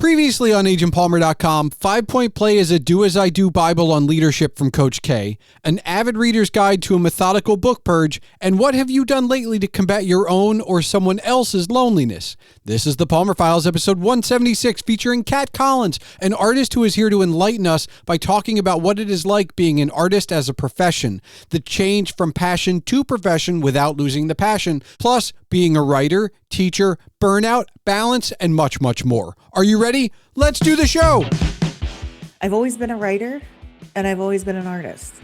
Previously on agentpalmer.com, 5-Point Play is a do-as-I-do Bible on leadership from Coach K, an avid reader's guide to a methodical book purge, and what have you done lately to combat your own or someone else's loneliness. This is the Palmer Files, episode 176, featuring Kat Collins, an artist who is here to enlighten us by talking about what it is like being an artist as a profession, the change from passion to profession without losing the passion, plus being a writer, teacher, burnout, balance, and much, much more. Are you ready? Let's do the show. I've always been a writer, and I've always been an artist.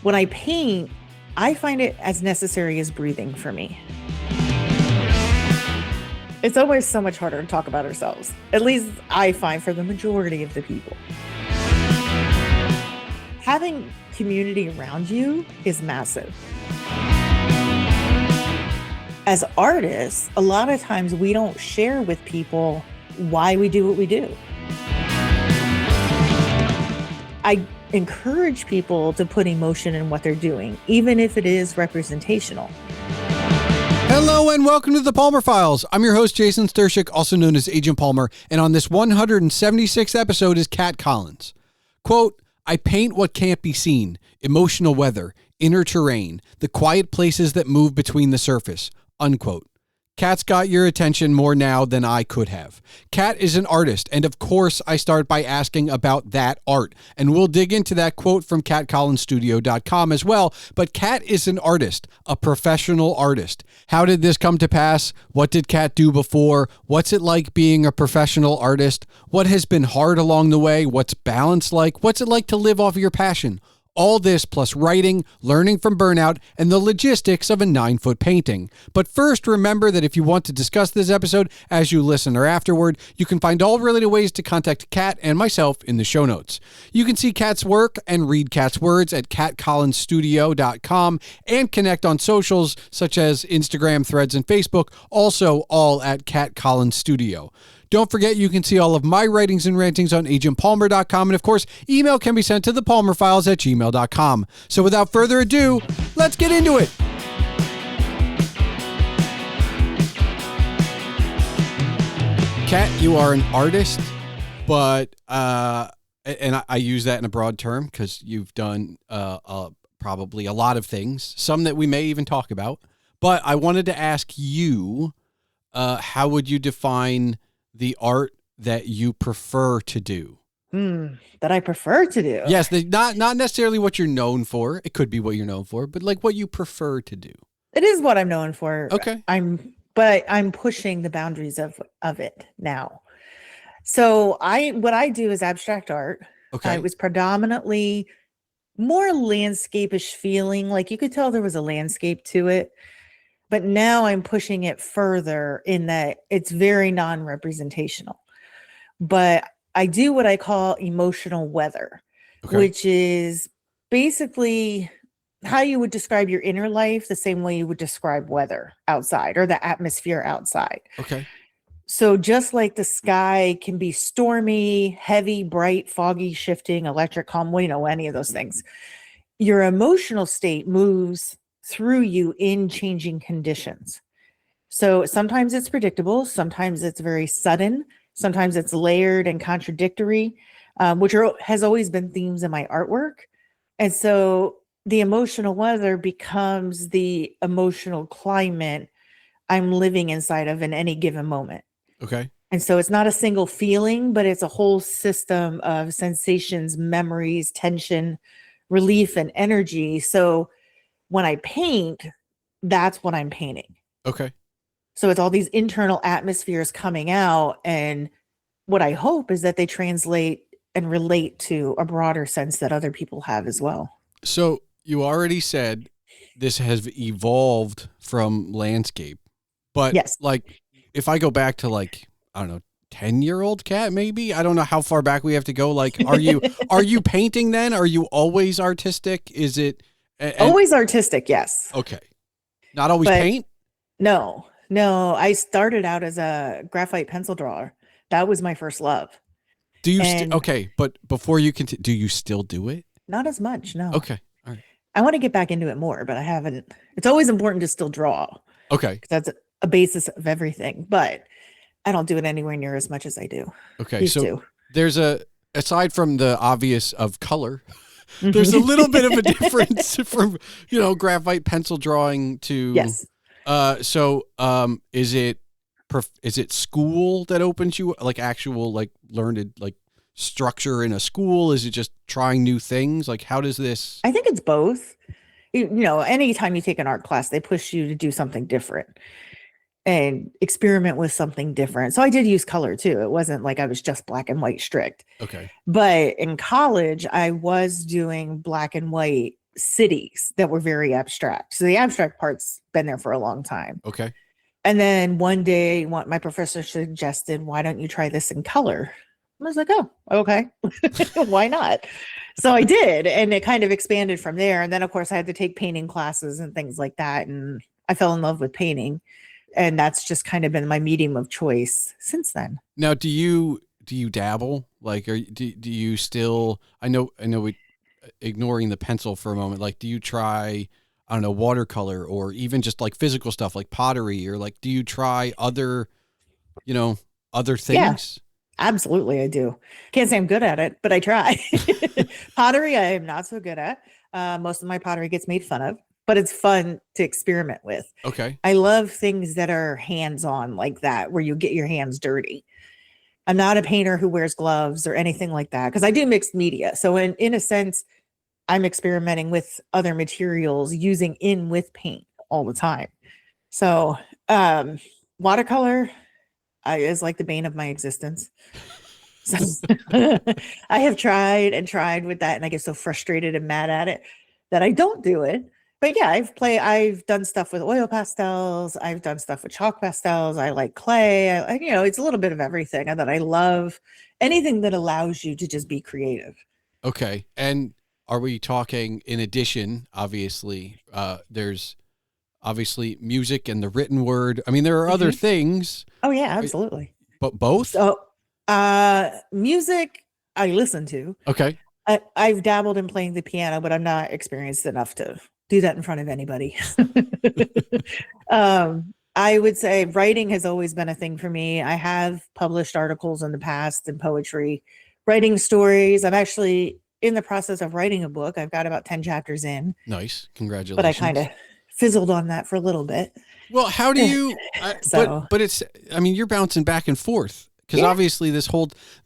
When I paint, I find it as necessary as breathing for me. It's always so much harder to talk about ourselves. At least I find for the majority of the people. Having community around you is massive. As artists, a lot of times we don't share with people why we do what we do. I encourage people to put emotion in what they're doing, even if it is representational. Hello and welcome to the Palmer Files. I'm your host, Jason Stershik, also known as Agent Palmer, and on this 176th episode is Kat Collins. Quote, I paint what can't be seen, emotional weather, inner terrain, the quiet places that move between the surface. Unquote. Kat's got your attention more now than I could have. Kat is an artist, and of course I start by asking about that art, and we'll dig into that quote from katcollinsstudio.com as well, but Kat is an artist, a professional artist. How did this come to pass? What did Kat do before? What's it like being a professional artist? What has been hard along the way? What's balance like? What's it like to live off of your passion? All this plus writing, learning from burnout, and the logistics of a 9-foot painting. But first, remember that if you want to discuss this episode as you listen or afterward, you can find all related ways to contact Kat and myself in the show notes. You can see Kat's work and read Kat's words at katcollinsstudio.com and connect on socials such as Instagram, Threads, and Facebook, also all at Kat Collins Studio. Don't forget you can see all of my writings and rantings on agentpalmer.com, and of course, email can be sent to thepalmerfiles@gmail.com. So without further ado, let's get into it. Kat, you are an artist, but and I use that in a broad term because you've done probably a lot of things, some that we may even talk about. But I wanted to ask you, how would you define the art that you prefer to do? That I prefer to do? Yes, not necessarily what you're known for. It could be what you're known for, but like what you prefer to do. It is what I'm known for. Okay. But I'm pushing the boundaries of it now. So what I do is abstract art. Okay. It was predominantly more landscape-ish feeling. Like you could tell there was a landscape to it. But now I'm pushing it further in that it's very non-representational. But I do what I call emotional weather, which is basically how you would describe your inner life the same way you would describe weather outside or the atmosphere outside. Okay. So just like the sky can be stormy, heavy, bright, foggy, shifting, electric, calm, any of those things, your emotional state moves through you in changing conditions. So sometimes it's predictable, sometimes it's very sudden, sometimes it's layered and contradictory, which has always been themes in my artwork. And so the emotional weather becomes the emotional climate I'm living inside of in any given moment. Okay. And so it's not a single feeling, but it's a whole system of sensations, memories, tension, relief, and energy. So when I paint, that's what I'm painting. Okay. So it's all these internal atmospheres coming out. And what I hope is that they translate and relate to a broader sense that other people have as well. So you already said this has evolved from landscape, but yes, like if I go back to I don't know, 10-year-old Kat, maybe, I don't know how far back we have to go. Like, are you painting then? Are you always artistic? Is it always artistic? Yes. Okay. Not always paint? No. I started out as a graphite pencil drawer. That was my first love. Do you okay, but before you continue, do you still do it? Not as much, no. Okay. All right. I want to get back into it more, but I haven't. It's always important to still draw. Okay. That's a basis of everything. But I don't do it anywhere near as much as I do. Okay. Used So to. there's aside from the obvious of color, there's a Mhm. little bit of a difference from, graphite pencil drawing to, Yes. is it school that opens you, like actual, like learned, like structure in a school? Is it just trying new things? Like, how does this? I think it's both. Anytime you take an art class, they push you to do something different and experiment with something different. So I did use color too. It wasn't like I was just black and white strict. Okay. But in college, I was doing black and white cities that were very abstract. So the abstract part's been there for a long time. Okay. And then one day, my professor suggested, why don't you try this in color? I was like, oh, okay. Why not? So I did. And it kind of expanded from there. And then, of course, I had to take painting classes and things like that. And I fell in love with painting. And that's just kind of been my medium of choice since then. Now, do you dabble? Like, do you still? I know. We ignoring the pencil for a moment. Like, do you try? I don't know, watercolor or even just like physical stuff like pottery, or like, do you try other Yeah, things? absolutely. I do. Can't say I'm good at it, but I try. Pottery, I am not so good at. Most of my pottery gets made fun of, but it's fun to experiment with. Okay. I love things that are hands-on like that, where you get your hands dirty. I'm not a painter who wears gloves or anything like that because I do mixed media. So in a sense, I'm experimenting with other materials using in with paint all the time. So um watercolor is like the bane of my existence. So I have tried and tried with that, and I get so frustrated and mad at it that I don't do it. But yeah, I've done stuff with oil pastels. I've done stuff with chalk pastels. I like clay. It's a little bit of everything, and that I love anything that allows you to just be creative. Okay. And are we talking in addition, obviously, there's obviously music and the written word. I mean, there are other Mhm. things, Oh yeah, absolutely. but both? So, music I listen to. Okay. I've dabbled in playing the piano, but I'm not experienced enough to do that in front of anybody. I would say writing has always been a thing for me. I have published articles in the past in poetry, writing stories. I'm actually in the process of writing a book. I've got about 10 chapters in, Nice. but I kind of Congratulations. fizzled on that for a little bit. Well, how do you, So, but it's, I mean, you're bouncing back and forth because yeah. obviously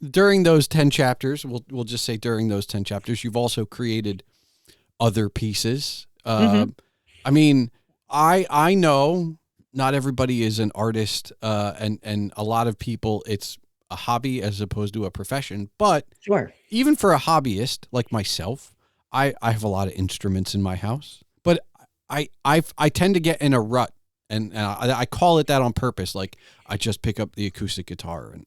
during those 10 chapters, we'll just say during those 10 chapters, you've also created other pieces. Mhm. I mean, I know not everybody is an artist, and a lot of people, it's a hobby as opposed to a profession. But Sure. even for a hobbyist like myself, I have a lot of instruments in my house, but I tend to get in a rut, and I call it that on purpose. Like, I just pick up the acoustic guitar and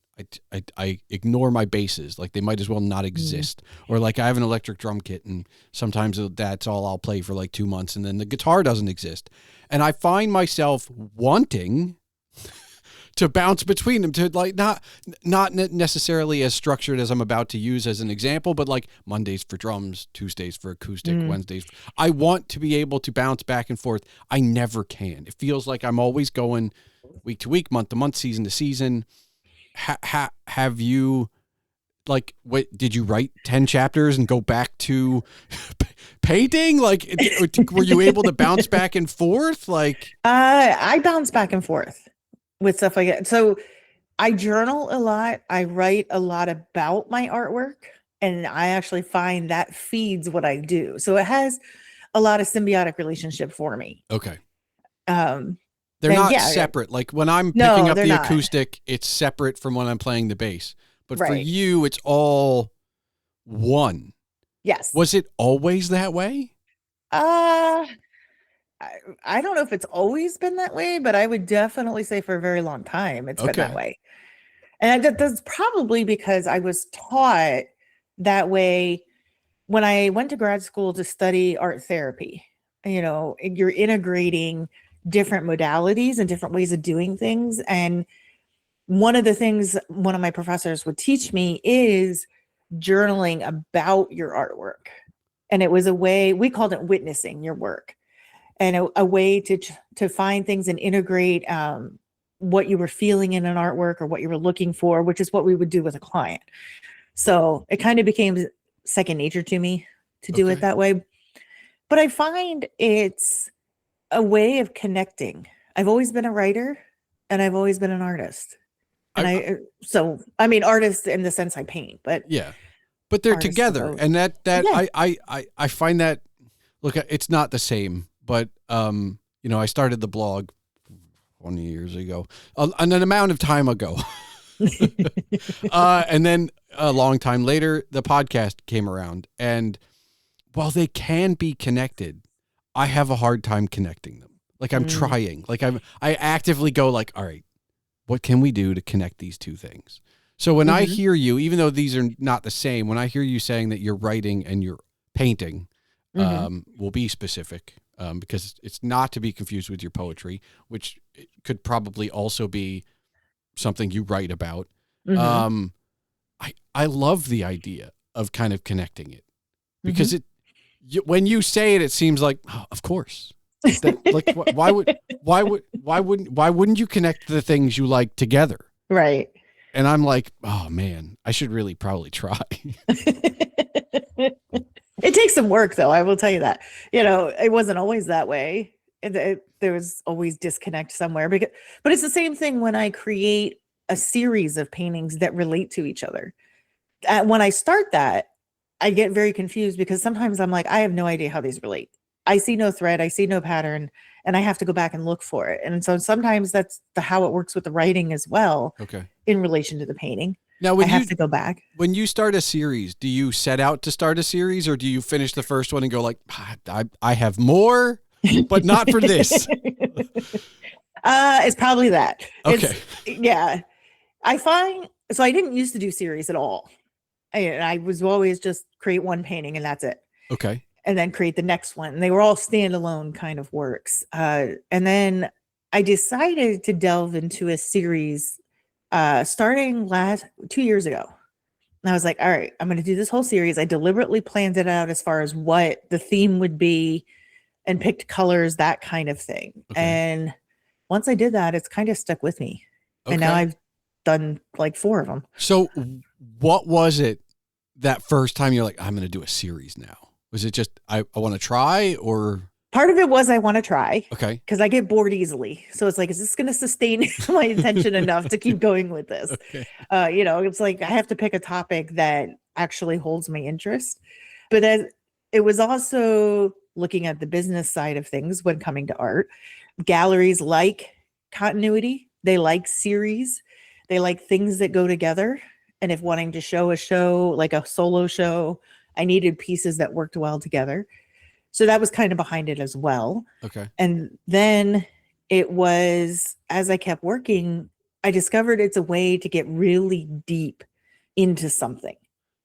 I ignore my basses. Like, they might as well not Mm. exist. Or like, I have an electric drum kit, and sometimes that's all I'll play for like 2 months, and then the guitar doesn't exist. And I find myself wanting to bounce between them, to like not necessarily as structured as I'm about to use as an example, but like Mondays for drums, Tuesdays for acoustic, Mm. Wednesdays. I want to be able to bounce back and forth. I never can. It feels like I'm always going week to week, month to month, season to season. Have you, like, what did you write 10 chapters and go back to painting? Like, were you able to bounce back and forth? Like, I bounce back and forth with stuff like that. So I journal a lot. I write a lot about my artwork, and I actually find that feeds what I do. So it has a lot of symbiotic relationship for me. okay. Um, They're and not yeah, separate. Like, when I'm picking no, up they're the not. acoustic, it's separate from when I'm playing the bass. But for Right. you, it's all one. Yes. Was it always that way? Uh, I, I don't know if it's always been that way, but I would definitely say for a very long time it's been that Okay. way. And that's probably because I was taught that way when I went to grad school to study art therapy. You're integrating different modalities and different ways of doing things. And one of the things one of my professors would teach me is journaling about your artwork. And it was a way, we called it witnessing your work, and a way to find things and integrate what you were feeling in an artwork or what you were looking for, which is what we would do with a client. So it kind of became second nature to me to do it that way. But I find it's a way of connecting. I've always been a writer and I've always been an artist. And I mean, artist in the sense I paint, but yeah, but they're together. And I find that, look, it's not the same, but, you know, I started the blog 20 years ago, an amount of time ago. And then a long time later, the podcast came around, and while they can be connected, I have a hard time connecting them. Like I'm trying, like I actively go like, all right, what can we do to connect these two things? So when I hear you, even though these are not the same, when I hear you saying that you're writing and you're painting, we'll be specific, because it's not to be confused with your poetry, which could probably also be something you write about. I love the idea of kind of connecting it, because when you say it, it seems like, oh, of course. Like, why wouldn't you connect the things you like together? Right. And I'm like, oh man, I should really probably try. It takes some work, though. I will tell you that. You know, it wasn't always that way. There was always disconnect somewhere. But it's the same thing when I create a series of paintings that relate to each other. When I start that, I get very confused because sometimes I'm like, I have no idea how these relate. I see no thread, I see no pattern, and I have to go back and look for it. And so sometimes that's how it works with the writing as well. Okay. In relation to the painting. Now, I have to go back. When you start a series, do you set out to start a series, or do you finish the first one and go like, I have more, but not for this? It's probably that. Okay. Yeah. I find, so I didn't used to do series at all. I was always just create one painting and that's it. Okay. And then create the next one. And they were all standalone kind of works. And then I decided to delve into a series starting 2 years ago. And I was like, all right, I'm going to do this whole series. I deliberately planned it out as far as what the theme would be and picked colors, that kind of thing. Okay. And once I did that, it's kind of stuck with me. Okay. And now I've done like 4 of them. So what was it that first time you're like, I'm going to do a series now? Was it just, I want to try, or? Part of it was I want to try. Okay. Because I get bored easily. So it's like, is this going to sustain my attention enough to keep going with this? Okay. You know, it's like I have to pick a topic that actually holds my interest. But it was also looking at the business side of things when coming to art. Galleries like continuity. They like series. They like things that go together. And if wanting to show a show, like a solo show, I needed pieces that worked well together. So that was kind of behind it as well. Okay. And then it was, as I kept working, I discovered it's a way to get really deep into something.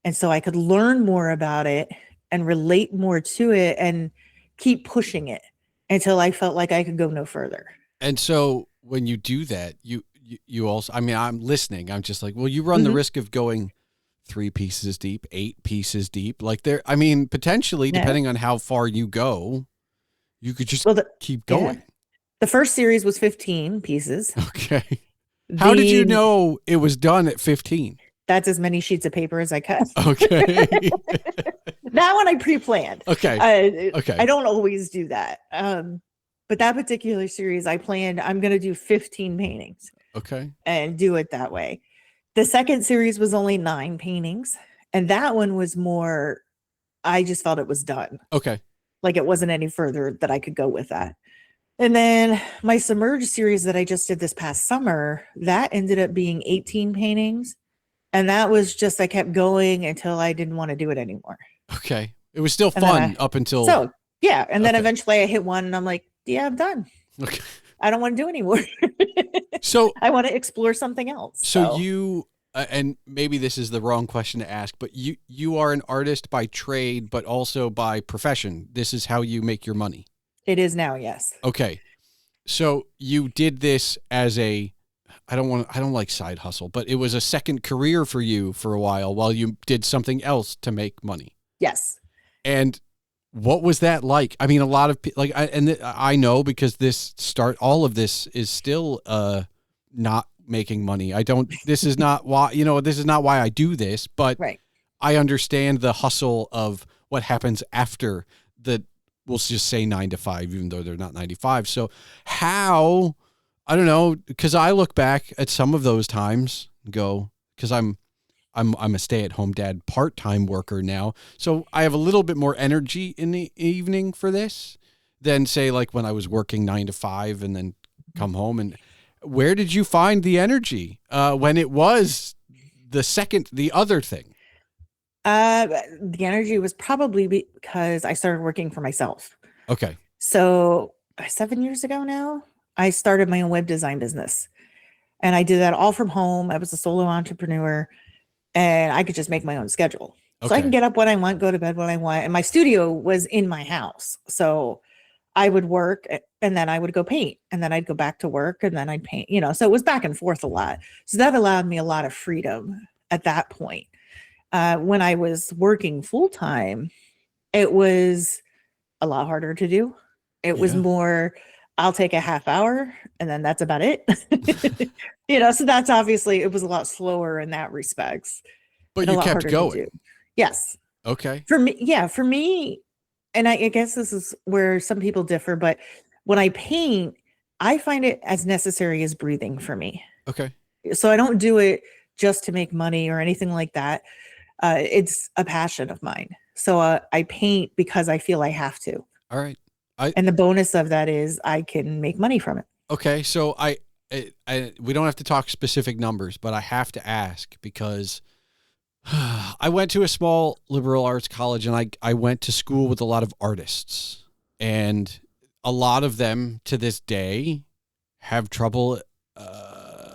And so I could learn more about it and relate more to it and keep pushing it until I felt like I could go no further. And so when you do that, you also, I mean, I'm listening. I'm just like, well, you run the risk of going 3 pieces deep, 8 pieces deep. Like there, I mean, potentially, depending on how far you go, you could just keep going. Yeah. The first series was 15 pieces. Okay. How did you know it was done at 15? That's as many sheets of paper as I cut. Okay. That one I pre-planned. Okay. Okay. I don't always do that. But that particular series I planned, I'm going to do 15 paintings. Okay. And do it that way. The second series was only 9 paintings. And that one was more, I just felt it was done. Okay. Like it wasn't any further that I could go with that. And then my Submerge series that I just did this past summer, that ended up being 18 paintings. And that was just, I kept going until I didn't want to do it anymore. Okay. It was still fun up until. So, yeah. And then eventually I hit one and I'm like, yeah, I'm done. Okay. I don't want to do anymore. So I want to explore something else. So you, and maybe this is the wrong question to ask, but you are an artist by trade, but also by profession. This is how you make your money. It is now. Yes. Okay. So you did this as I don't like side hustle, but it was a second career for you for a while you did something else to make money. Yes. And what was that like? I mean, a lot of people I know because all of this is still not making money. This is not why, this is not why I do this, but Right. I understand the hustle of what happens after we'll just say 9 to 5, even though they're not 95. So how, I don't know, because I look back at some of those times and go, because I'm a stay-at-home dad, part-time worker now, so I have a little bit more energy in the evening for this than say like when I was working 9 to 5 and then come home. And where did you find the energy when it was the other thing? The energy was probably because I started working for myself. Okay. So 7 years ago now, I started my own web design business, and I did that all from home. I was a solo entrepreneur, and I could just make my own schedule. So I can get up when I want, go to bed when I want. And my studio was in my house. So I would work and then I would go paint, and then I'd go back to work and then I'd paint, so it was back and forth a lot. So that allowed me a lot of freedom at that point. When I was working full time, it was a lot harder to do. It was more, I'll take a half hour and then that's about it. So that's obviously, it was a lot slower in that respects. But you kept going. Yes. Okay. For me, and I guess this is where some people differ, but when I paint, I find it as necessary as breathing for me. Okay. So I don't do it just to make money or anything like that. It's a passion of mine. So I paint because I feel I have to. All right. And the bonus of that is I can make money from it. Okay. So we don't have to talk specific numbers, but I have to ask because I went to a small liberal arts college, and I went to school with a lot of artists, and a lot of them to this day have trouble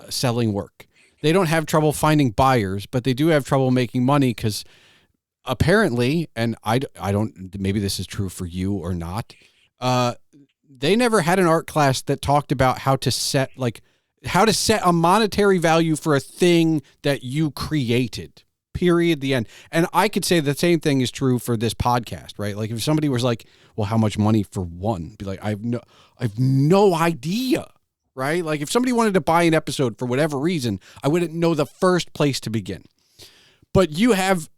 selling work. They don't have trouble finding buyers, but they do have trouble making money because apparently, and I don't, maybe this is true for you or not, they never had an art class that talked about how to set a monetary value for a thing that you created. Period. The end. And I could say the same thing is true for this podcast, right? Like if somebody was like, well, how much money for one? Be like, I have no idea. Right? Like if somebody wanted to buy an episode for whatever reason, I wouldn't know the first place to begin. But you have,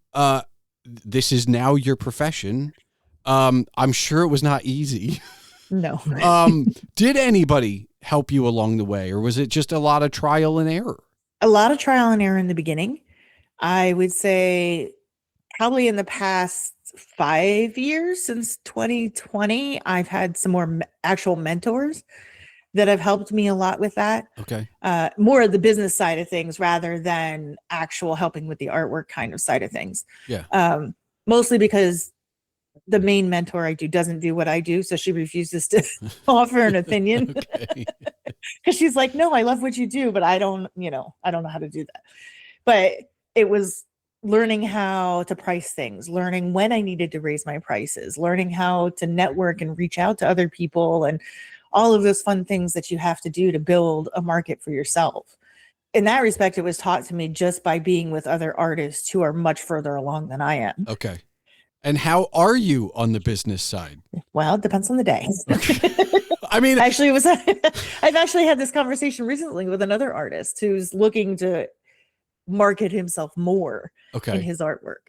this is now your profession. I'm sure it was not easy. No. Did anybody help you along the way, or was it just a lot of trial and error? A lot of trial and error in the beginning. I would say probably in the past 5 years, since 2020, I've had some more actual mentors that have helped me a lot with that. Okay. More of the business side of things rather than actual helping with the artwork kind of side of things. Yeah. Mostly because the main mentor I do doesn't do what I do. So she refuses to offer an opinion. Because she's like, no, I love what you do, but I don't know how to do that. But it was learning how to price things, learning when I needed to raise my prices, learning how to network and reach out to other people, and all of those fun things that you have to do to build a market for yourself. In that respect, it was taught to me just by being with other artists who are much further along than I am. Okay. And how are you on the business side? Well, it depends on the day. Okay. I mean, actually, I've actually had this conversation recently with another artist who's looking to market himself more in his artwork.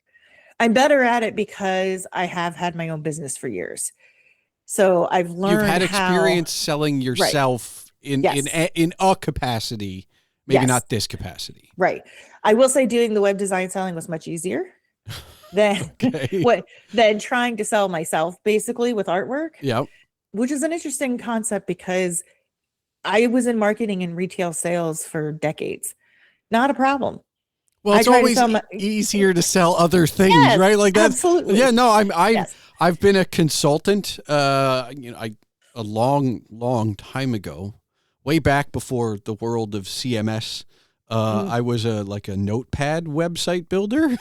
I'm better at it because I have had my own business for years. So I've learned you've had experience selling yourself in a capacity, maybe not this capacity. Right. I will say doing the web design selling was much easier than than trying to sell myself basically with artwork. Yeah. Which is an interesting concept because I was in marketing and retail sales for decades. Not a problem. Well, it's always easier to sell other things, right? Like that's absolutely. Yeah, no, I've been a consultant, a long time ago, way back before the world of CMS. I was a notepad website builder.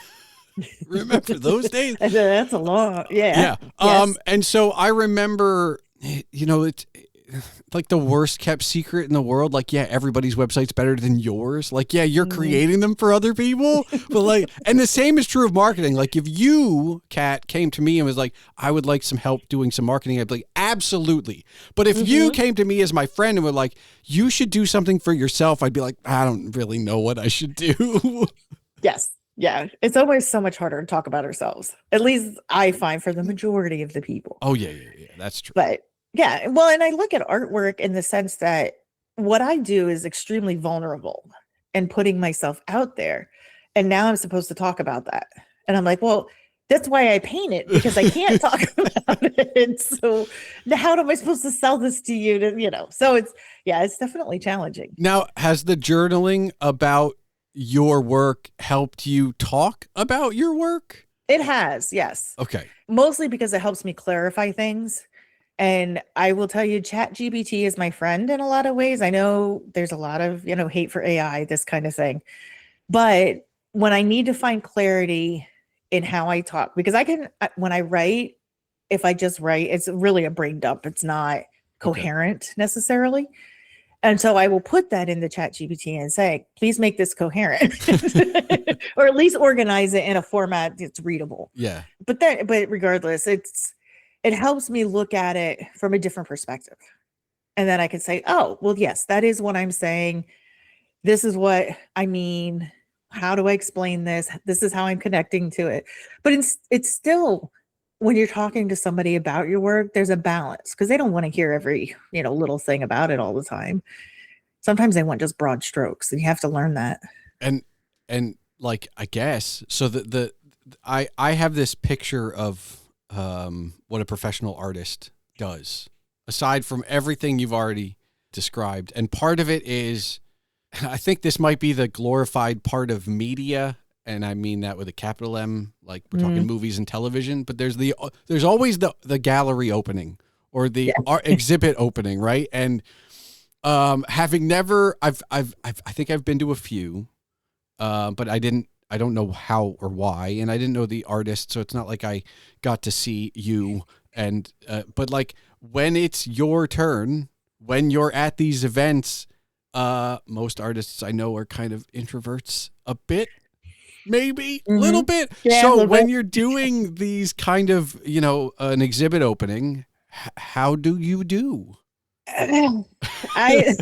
Remember those days? That's a long, yeah. Yes. And so I remember, like the worst kept secret in the world. Like, yeah, everybody's website's better than yours. Like, yeah, you're creating them for other people. But like, and the same is true of marketing. Like if you, Kat, came to me and was like, I would like some help doing some marketing, I'd be like, absolutely. But if you came to me as my friend and were like, you should do something for yourself, I'd be like, I don't really know what I should do. Yes. Yeah. It's always so much harder to talk about ourselves. At least I find for the majority of the people. Oh, yeah. That's true. But yeah, well, and I look at artwork in the sense that what I do is extremely vulnerable and putting myself out there. And now I'm supposed to talk about that. And I'm like, well, that's why I paint it, because I can't talk about it. So how am I supposed to sell this to you? So it's definitely challenging. Now, has the journaling about your work helped you talk about your work? It has, yes. Okay. Mostly because it helps me clarify things. And I will tell you, ChatGPT is my friend in a lot of ways. I know there's a lot of, hate for AI, this kind of thing. But when I need to find clarity in how I talk, because when I write, if I just write, it's really a brain dump. It's not coherent necessarily. And so I will put that in the ChatGPT and say, please make this coherent or at least organize it in a format that's readable. Yeah. But regardless, it helps me look at it from a different perspective. And then I can say, oh, well, yes, that is what I'm saying. This is what I mean. How do I explain this? This is how I'm connecting to it. But it's still, when you're talking to somebody about your work, there's a balance because they don't want to hear every, little thing about it all the time. Sometimes they want just broad strokes, and you have to learn that. And like, I guess, so I have this picture of what a professional artist does, aside from everything you've already described. And part of it is, I think this might be the glorified part of media, and I mean that with a capital M, like we're talking movies and television, but there's always the gallery opening or the exhibit opening, right? And having never, I think I've been to a few, but I don't know how or why, and I didn't know the artist, so it's not like I got to see you. And but like when it's your turn, when you're at these events, most artists I know are kind of introverts a bit, maybe a little bit. Yeah, so little when bit. you're doing these kind of, an exhibit opening, how do you do? I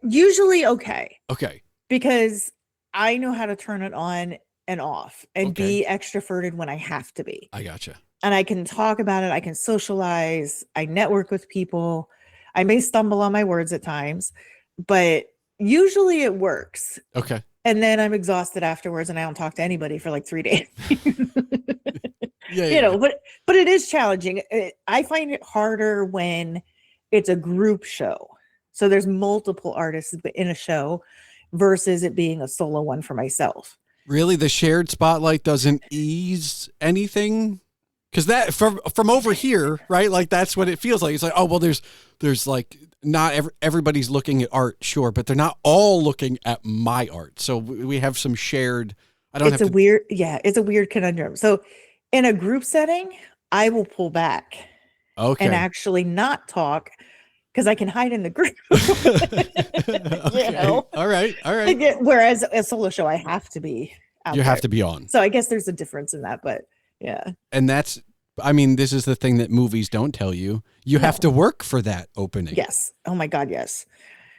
usually okay. Okay. Because I know how to turn it on and off and be extroverted when I have to be. I gotcha. And I can talk about it. I can socialize. I network with people. I may stumble on my words at times, but usually it works. Okay. And then I'm exhausted afterwards and I don't talk to anybody for like 3 days. Yeah. But it is challenging. I find it harder when it's a group show. So there's multiple artists in a show versus it being a solo one for myself. Really, the shared spotlight doesn't ease anything? Because that from over here, right? Like that's what it feels like. It's like, oh well, there's like not everybody's looking at art, sure, but they're not all looking at my art. So we have some shared. It's a weird conundrum. So in a group setting, I will pull back and actually not talk because I can hide in the group. All right. Whereas a solo show, I have to be out You there. have to be on. So I guess there's a difference in that, but yeah. And this is the thing that movies don't tell you. You have to work for that opening. Yes. Oh my God, yes.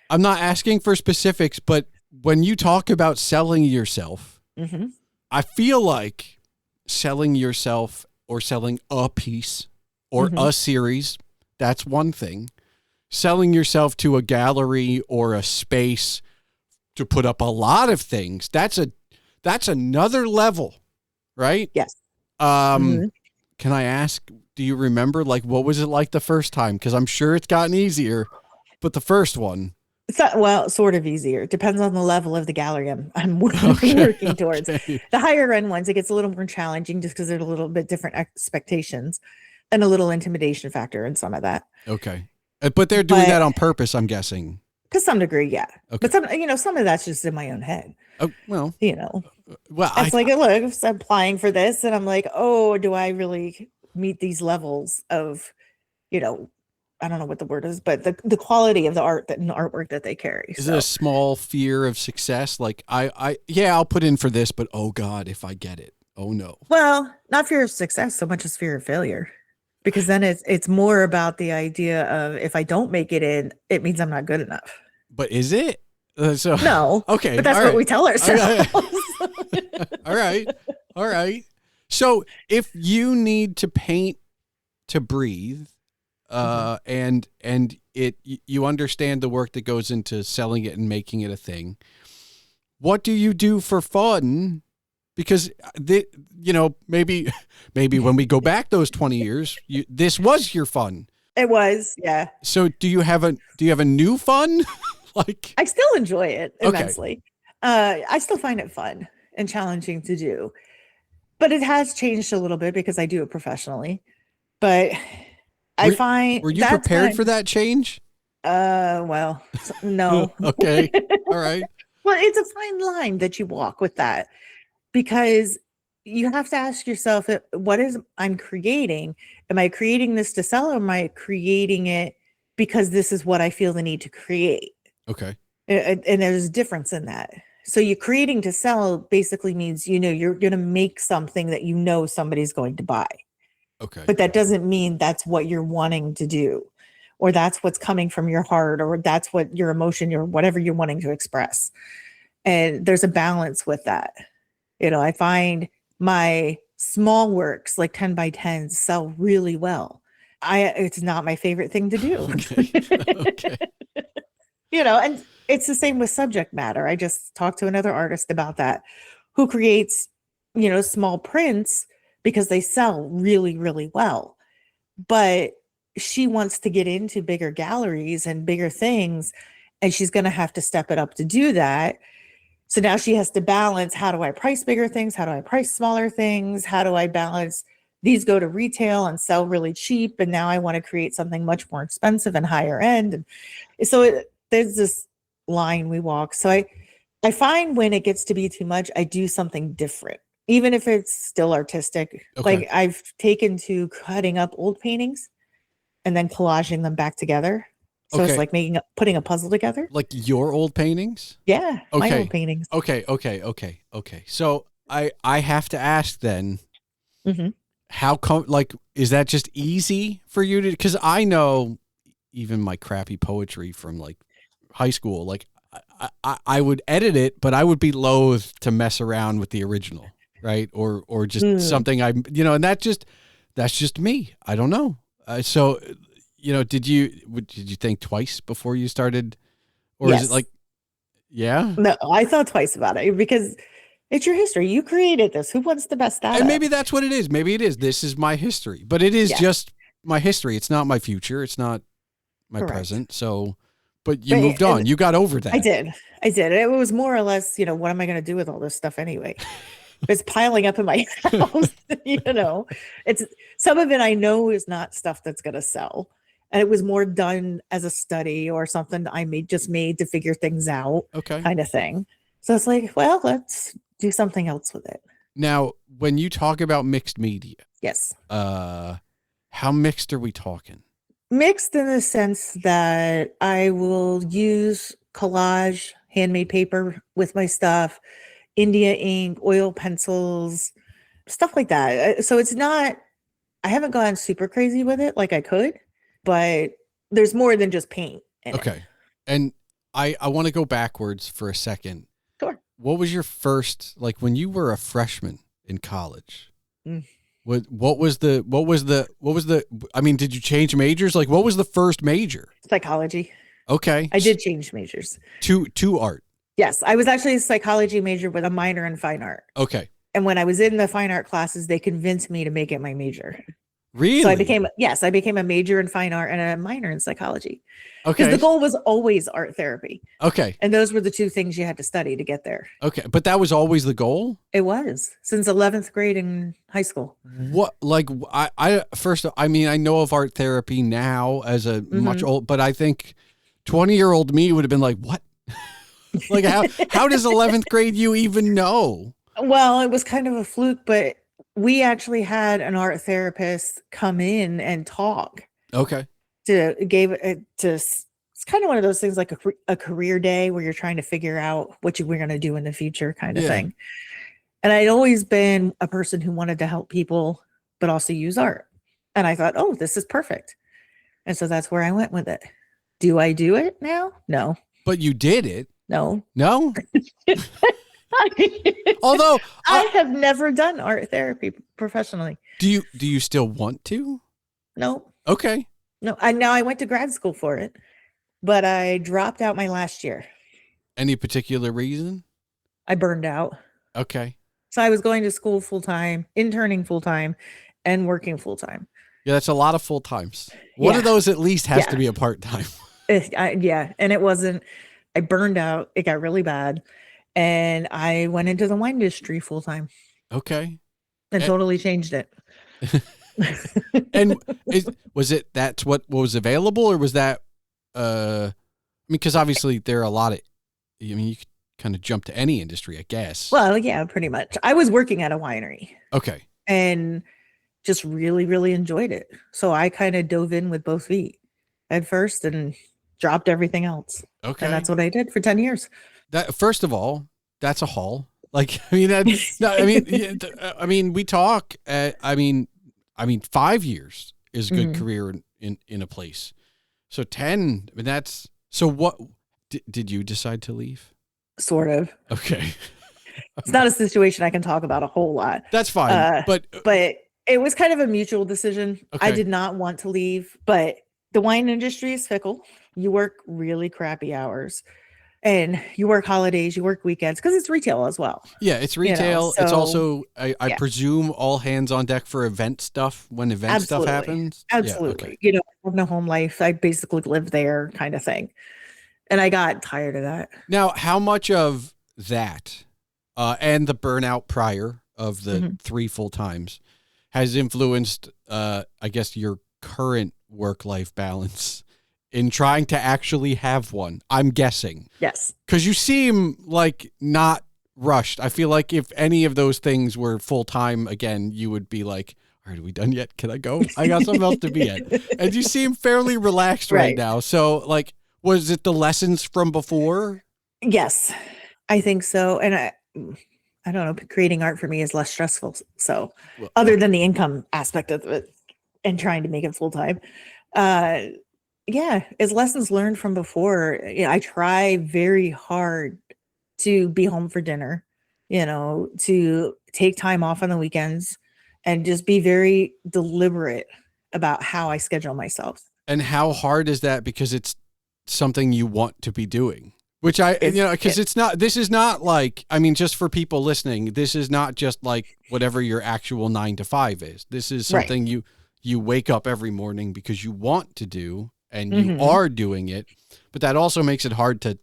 I'm not asking for specifics, but when you talk about selling yourself, I feel like selling yourself or selling a piece or a series, that's one thing. Selling yourself to a gallery or a space to put up a lot of things, that's another level, right? Yes. Can I ask, do you remember, like, what was it like the first time? Because I'm sure it's gotten easier, but the first one. Sort of easier. Depends on the level of the gallery I'm working towards. The higher end ones, it gets a little more challenging just because there's a little bit different expectations and a little intimidation factor in some of that. Okay. But they're doing that on purpose, I'm guessing. To some degree, yeah. Okay. But some of that's just in my own head. Oh, well. Well, it's look, I'm applying for this and I'm like, oh, do I really meet these levels of you know, I don't know what the word is, but the quality of the art that and the artwork that they carry. Is it a small fear of success? Like yeah, I'll put in for this, but oh God, if I get it, oh no. Well, not fear of success so much as fear of failure, because then it's more about the idea of if I don't make it in, it means I'm not good enough. But is it? So No. Okay. But that's what we tell ourselves. All right. All right. So if you need to paint to breathe, and you understand the work that goes into selling it and making it a thing, what do you do for fun? Because maybe when we go back those 20 years, this was your fun. It was, yeah. So do you have a new fun? Like, I still enjoy it immensely. Okay. I still find it fun and challenging to do, but it has changed a little bit because I do it professionally. But were you prepared for that change? Well, no. Okay. All right. Well, it's a fine line that you walk with that, because you have to ask yourself, what is I'm creating? Am I creating this to sell, or am I creating it because this is what I feel the need to create? Okay. And there's a difference in that. So you're creating to sell basically means, you're going to make something that somebody's going to buy. Okay. But that doesn't mean that's what you're wanting to do, or that's what's coming from your heart, or that's what your emotion, or whatever you're wanting to express. And there's a balance with that. I find my small works like 10 by 10s sell really well. It's not my favorite thing to do. Okay. And it's the same with subject matter. I just talked to another artist about that, who creates, small prints because they sell really, really well. But she wants to get into bigger galleries and bigger things, and she's going to have to step it up to do that. So now she has to balance, how do I price bigger things? How do I price smaller things? How do I balance these go to retail and sell really cheap, and now I want to create something much more expensive and higher end? And so there's this line we walk. So I find when it gets to be too much, I do something different, even if it's still artistic. Okay. Like I've taken to cutting up old paintings and then collaging them back together. So It's like putting a puzzle together. Like your old paintings? Yeah. Okay. My old paintings. Okay. So I have to ask then, Mm-hmm. how come, is that just easy for you to, because I know even my crappy poetry from like high school, like I would edit it, but I would be loath to mess around with the original. Right. Or just something and that's just me. I don't know. So, did you think twice before you started, or Yes. is it like, yeah? No, I thought twice about it, because it's your history. You created this. Who wants the best out? And maybe that's what it is. Maybe it is. This is my history, but it is just my history. It's not my future. It's not my present. So, but you moved on. You got over that. I did. It was more or less, what am I going to do with all this stuff anyway? It's piling up in my house. It's some of it I know is not stuff that's going to sell. And it was more done as a study or something I made to figure things out. Okay. Kind of thing. So it's like, well, let's do something else with it. Now, when you talk about mixed media. Yes. How mixed are we talking? Mixed in the sense that I will use collage, handmade paper with my stuff, India ink, oil pencils, stuff like that. So it's not, I haven't gone super crazy with it like I could, but there's more than just paint in it. And I want to go backwards for a second. Sure. What was your first, when you were a freshman in college? What was the, I mean, did you change majors? What was the first major? Psychology. Okay. I did change majors. To art. Yes. I was actually a psychology major with a minor in fine art. Okay. And when I was in the fine art classes, they convinced me to make it my major. Really? So I became a major in fine art and a minor in psychology. Okay. Because the goal was always art therapy. Okay. And those were the two things you had to study to get there. Okay. But that was always the goal? It was since 11th grade in high school. What, I mean, I know of art therapy now as a much old, but I think 20-year-old me would have been like, what? How does 11th grade you even know? Well, it was kind of a fluke, but we actually had an art therapist come in and talk. Okay. It's kind of one of those things like a career day where you're trying to figure out what you were going to do in the future kind of Yeah. thing. And I'd always been a person who wanted to help people, but also use art. And I thought, oh, this is perfect. And so that's where I went with it. Do I do it now? No, But you did it. no. No? Although I have never done art therapy professionally. do you still want to? No, Okay. no. I went to grad school for it, but I dropped out my last year. Any particular reason? I burned out. Okay. So I was going to school full time, interning full time, and working full time. Yeah, that's a lot of full times. One of those at least has to Yeah. be a part time. Yeah. And it wasn't, I burned out. It got really bad. And I went into the wine industry full time Okay. and totally changed it. And that's what was available, or was that, I mean, because obviously there are a lot of, I mean, you could kind of jump to any industry, I guess. Well, yeah, pretty much. I was working at a winery. Okay. And just really, really enjoyed it. So I kind of dove in with both feet at first and dropped everything else. Okay. And that's what I did for 10 years. That, first of all, that's a haul. Like, I mean, I mean, we talk, I mean, 5 years is a good career in a place. So 10, I mean, that's, so what, did you decide to leave? Sort of. Okay. It's not a situation I can talk about a whole lot. That's fine. But it was kind of a mutual decision. Okay. I did not want to leave, but the wine industry is fickle. You work really crappy hours and you work holidays, you work weekends because it's retail as well. Yeah, it's retail. It's also, I presume, all hands on deck for event stuff when event stuff happens. Absolutely. Yeah, okay. I have no home life. I basically live there kind of thing. And I got tired of that. Now, how much of that and the burnout prior of the 3 full times has influenced, I guess, your current work-life balance in trying to actually have one? I'm guessing. Yes. Because you seem like not rushed. I feel like if any of those things were full-time again, you would be like, all right, are we done yet? Can I go? I got something else to be at. And you seem fairly relaxed right now. So, like, was it the lessons from before? Yes, I think so. And I don't know, creating art for me is less stressful. So other than the income aspect of it and trying to make it full time, it's lessons learned from before. I try very hard to be home for dinner, to take time off on the weekends and just be very deliberate about how I schedule myself. And how hard is that? Because it's something you want to be doing, which this is not like, I mean, just for people listening, this is not just like whatever your actual 9 to 5 is. This is something you wake up every morning because you want to do and you are doing it, but that also makes it hard to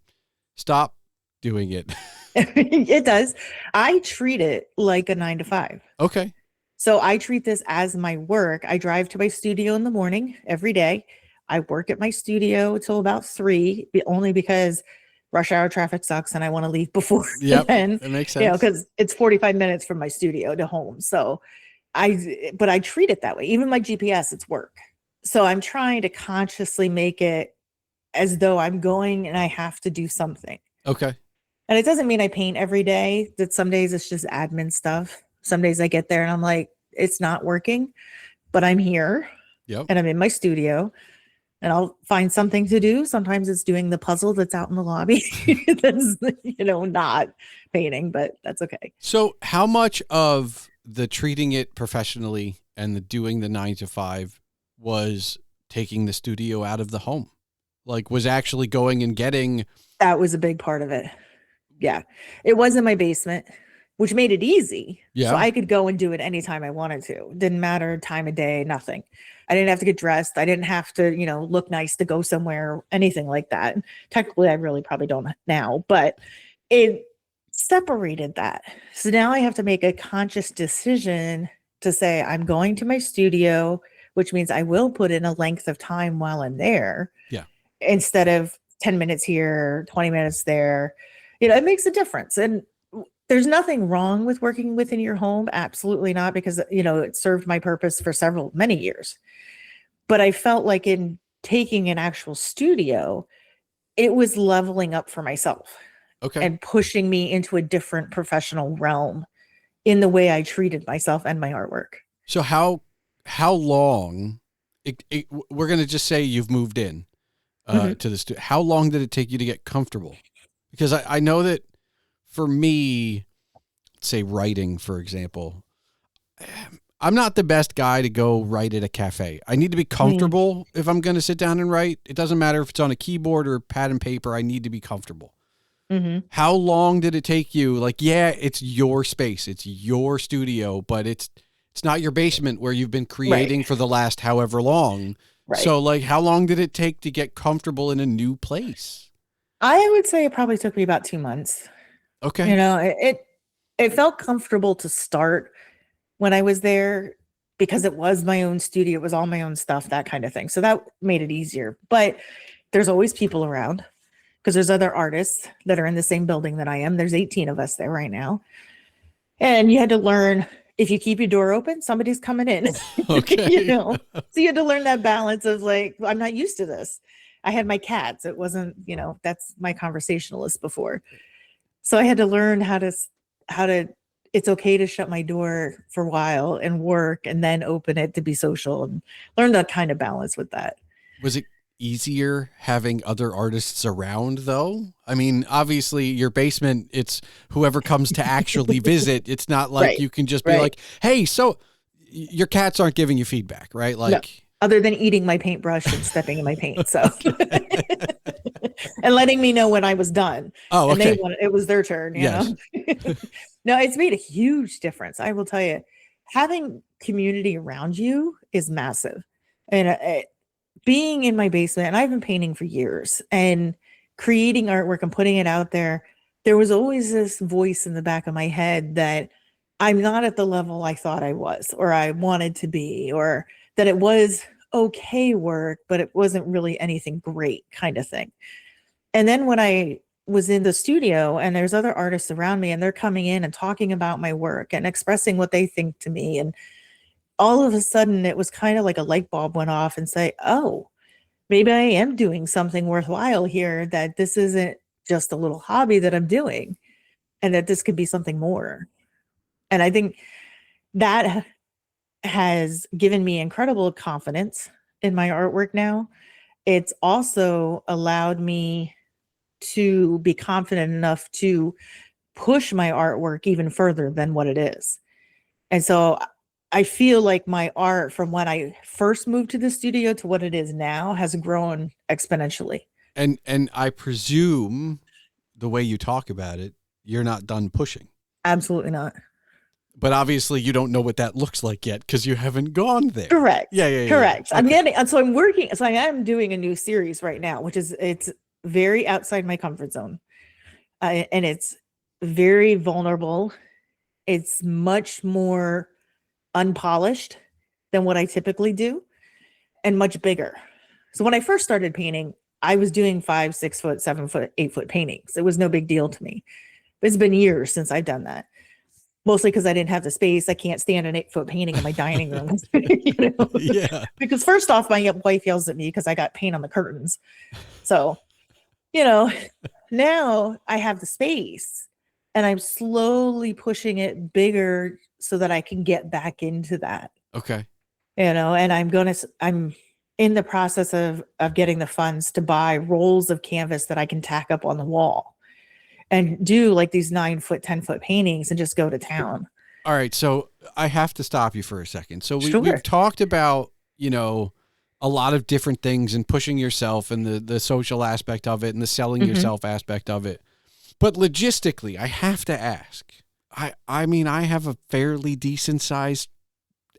stop doing it. It does. I treat it like a 9 to 5. Okay. So I treat this as my work. I drive to my studio in the morning every day. I work at my studio till about 3, only because rush hour traffic sucks and I want to leave before then. That makes sense. Because it's 45 minutes from my studio to home. So but I treat it that way. Even my GPS, it's work. So I'm trying to consciously make it as though I'm going and I have to do something. Okay. And it doesn't mean I paint every day. That some days it's just admin stuff. Some days I get there and I'm like, it's not working, but I'm here and I'm in my studio. And I'll find something to do. Sometimes it's doing the puzzle that's out in the lobby. That's, not painting, but that's okay. So how much of the treating it professionally and the doing the 9 to 5 was taking the studio out of the home? Like, was actually going and getting... That was a big part of it. Yeah. It was in my basement, which made it easy. Yeah. So I could go and do it anytime I wanted to. Didn't matter time of day, nothing. I didn't have to get dressed. I didn't have to, look nice to go somewhere, anything like that. Technically, I really probably don't now, but it separated that. So now I have to make a conscious decision to say, I'm going to my studio, which means I will put in a length of time while I'm there. Yeah. Instead of 10 minutes here, 20 minutes there. It makes a difference. And there's nothing wrong with working within your home. Absolutely not, because, it served my purpose for many years. But I felt like in taking an actual studio, it was leveling up for myself Okay. and pushing me into a different professional realm in the way I treated myself and my artwork. So how long, we're going to just say you've moved in to the studio. How long did it take you to get comfortable? Because I know that for me, say writing, for example, I'm not the best guy to go write at a cafe. I need to be comfortable if I'm going to sit down and write. It doesn't matter if it's on a keyboard or pad and paper. I need to be comfortable. How long did it take you? Like, yeah, it's your space. It's your studio, but it's not your basement where you've been creating for the last however long. Right. So like, how long did it take to get comfortable in a new place? I would say it probably took me about 2 months. Okay. You know, it felt comfortable to start when I was there because it was my own studio. It was all my own stuff, that kind of thing. So that made it easier. But there's always people around because there's other artists that are in the same building that I am. There's 18 of us there right now. And you had to learn, if you keep your door open, somebody's coming in. Okay. You know, so you had to learn that balance of like, I'm not used to this. I had my cats. It wasn't, you know, that's my conversationalist before. So I had to learn how to, it's okay to shut my door for a while and work and then open it to be social, and learn that kind of balance with that. Was it easier having other artists around though? I mean, obviously your basement, it's whoever comes to actually visit. It's not like you can just be like, hey, so your cats aren't giving you feedback, right? Like, no, other than eating my paintbrush and stepping in my paint. So, and letting me know when I was done. Oh, okay. And it was their turn, you know? No, it's made a huge difference. I will tell you, having community around you is massive. And being in my basement, and I've been painting for years, and creating artwork and putting it out there, there was always this voice in the back of my head that I'm not at the level I thought I was, or I wanted to be, or that it was okay work, but it wasn't really anything great, kind of thing. And then when I was in the studio and there's other artists around me and they're coming in and talking about my work and expressing what they think to me, and all of a sudden it was kind of like a light bulb went off and say, oh, maybe I am doing something worthwhile here, that this isn't just a little hobby that I'm doing, and that this could be something more. And I think that has given me incredible confidence in my artwork now. It's also allowed me to be confident enough to push my artwork even further than what it is. And so I feel like my art from when I first moved to the studio to what it is now has grown exponentially. And I presume the way you talk about it, you're not done pushing. Absolutely not. But obviously you don't know what that looks like yet because you haven't gone there. Correct. Yeah. Correct. Okay. So I am doing a new series right now, which is, it's very outside my comfort zone. And it's very vulnerable. It's much more unpolished than what I typically do, and much bigger. So when I first started painting, I was doing 5, 6 foot, 7 foot, 8 foot paintings. It was no big deal to me. But it's been years since I've done that. Mostly because I didn't have the space. I can't stand an 8 foot painting in my dining room. You know? Yeah. Because first off, my wife yells at me because I got paint on the curtains. So, you know, now I have the space and I'm slowly pushing it bigger so that I can get back into that. Okay. You know, and I'm in the process of getting the funds to buy rolls of canvas that I can tack up on the wall and do like these 9 foot, 10 foot paintings and just go to town. All right. So I have to stop you for a second. So Sure. we've talked about, you know, a lot of different things and pushing yourself and the social aspect of it and the selling yourself aspect of it. But logistically, I have to ask, I mean, I have a fairly decent sized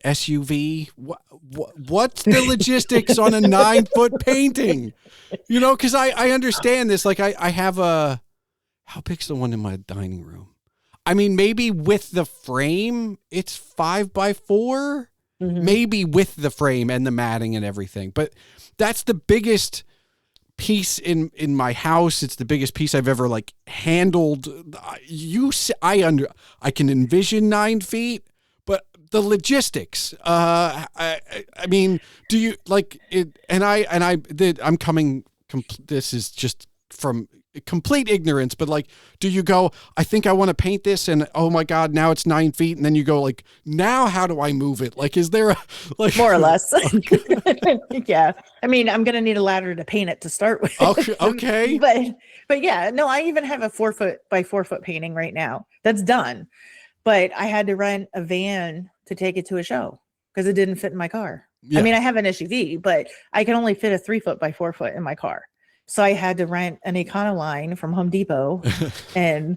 SUV. What's the logistics on a 9 foot painting? You know, because I understand this. Like I have how big's the one in my dining room? I mean, maybe with the frame, it's 5 by 4. Maybe with the frame and the matting and everything. But that's the biggest piece in my house. It's the biggest piece I've ever like handled. I can envision 9 feet, but the logistics. I mean, do you like it? And I did. I'm coming. This is just from complete ignorance, but like, do you go, I think I want to paint this, and oh my God, now it's 9 feet, and then you go like, now how do I move it? Like, is there a like more or less? Yeah, I mean, I'm gonna need a ladder to paint it to start with. Okay. But yeah, no, I even have a 4 foot by 4 foot painting right now that's done, but I had to rent a van to take it to a show because it didn't fit in my car. Yeah. I mean, I have an SUV, but I can only fit a 3 foot by 4 foot in my car. So I had to rent an Econoline from Home Depot and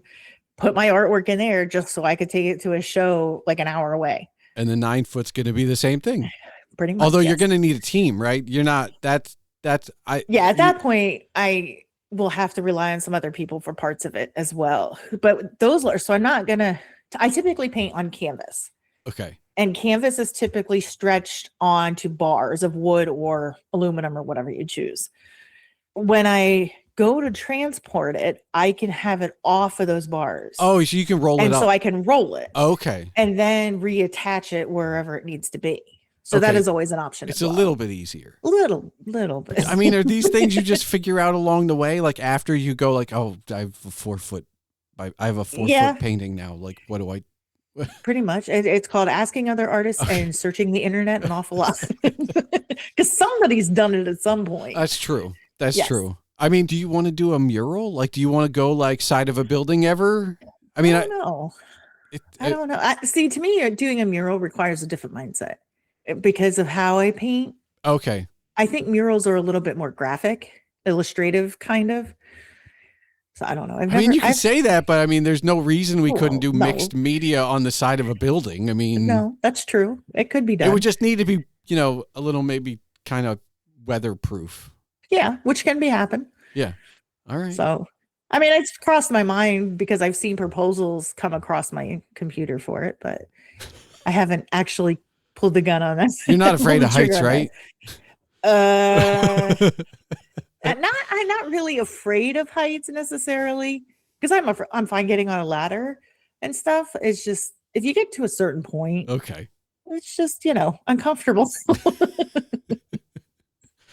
put my artwork in there just so I could take it to a show like an hour away. And the 9 foot's going to be the same thing. Pretty much. Although yes. you're going to need a team, right? You're not, at that point, I will have to rely on some other people for parts of it as well. But those are, so I'm not going to, I typically paint on canvas. Okay. And canvas is typically stretched onto bars of wood or aluminum or whatever you choose. When I go to transport it, I can have it off of those bars. Oh, so you can roll it up. And so I can roll it. Okay. And then reattach it wherever it needs to be. So that is always an option. It's a little bit easier. Little bit. I mean, are these things you just figure out along the way? Like after you go like, oh, I have a 4 foot foot painting now. Like, what do I? Pretty much. It's called asking other artists and searching the internet an awful lot. Because somebody's done it at some point. That's true. That's true. I mean, do you want to do a mural? Like, do you want to go like side of a building ever? I mean, I don't know. I don't know. See, to me, doing a mural requires a different mindset because of how I paint. Okay. I think murals are a little bit more graphic, illustrative, kind of. So I don't know. You can say that, but I mean, there's no reason we couldn't do mixed media on the side of a building. I mean, no, that's true. It could be done. It would just need to be, a little maybe kind of weatherproof. Yeah, which can be happen. Yeah. All right. So, I mean, it's crossed my mind because I've seen proposals come across my computer for it, but I haven't actually pulled the gun on that. You're not afraid of heights, right? I'm not really afraid of heights necessarily because I'm fine getting on a ladder and stuff. It's just if you get to a certain point, okay, it's just uncomfortable.